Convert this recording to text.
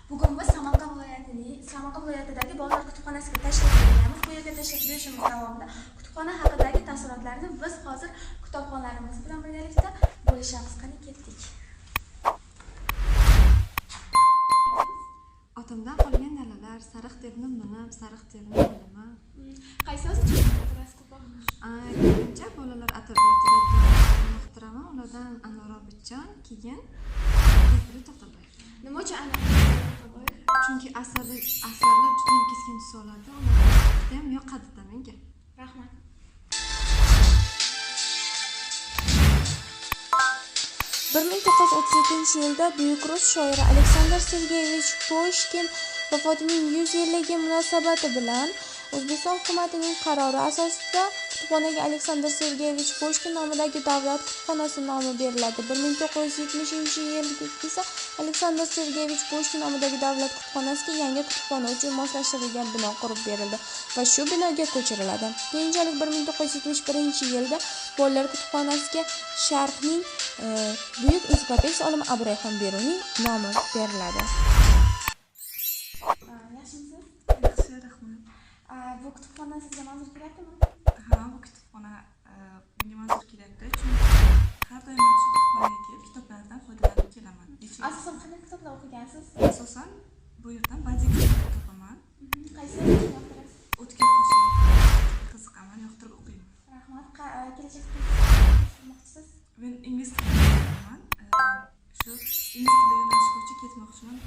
Bugun biz Samarqand viloyatidagi bolalar kutubxonasiga tashrif buyurganmiz. Bu yerga tashrif buyurishimiz davomida kutubxona haqidagi taassurotlarni biz hozir kitobxonlarimiz bilan birgalikda bo'lishamiz. Qani ketdik. Otamdan qolgan dalalar, sariq terni minib, sariq terni bilaman. Qaysi yozuvchi ko'proq? Birinchi bolalar adabiyotida yoqtiraman. Ulardan Anvar Obidjon, keyin Zafar To'xtaboyev. Nima uchun Anvar To'xtaboyev? Chunki asarlar juda keskin tus oladi. Ular ham yoqadi menga. Rahmat. Bir 1937 yilda buyuk rus shoiri Aleksandr Sergeyevich Pushkin vafotining 100 yilligi munosabati bilan O'zbekiston hukumatining qarori asosida kutubxonaga Aleksandr Sergeyevich Pushkin nomidagi davlat kutubxonasi nomi beriladi. 1970-yilda esa Aleksandr Sergeyevich Pushkin nomidagi davlat kutubxonasiga yangi kutubxona uchun moslashtirilgan bino qurib berildi va shu binoga ko'chiriladi. Keyinchalik 1971-yilda bolalar kutubxonasiga Sharqning buyuk ensiklopedist olimi Abrayxon Beruniyning nomi beriladi. Yaxshimisiz? Yaxshi, rahmat. Bu kutubxona sizga manzur kelyaptimi? Ha, bu kutubxona menga manzur kelyapti. Chunki har doim shu kutubxonaga kelib kitoblardan foydalanib kelaman. Asosan qanday kitoblar o'qigansiz? Asosan bu yerdan badiiy kitoblar topaman. Qaysi yozuvchini yoqtirasiz? O'tkir qo'shiq qiziqaman, yoqtirib o'qiyman. Rahmat. Kelajakda qilmoqchisiz? Men ingliz tilini o'qiyman. Shu ingliz tili yo'nalishi bo'yicha ketmoqchiman.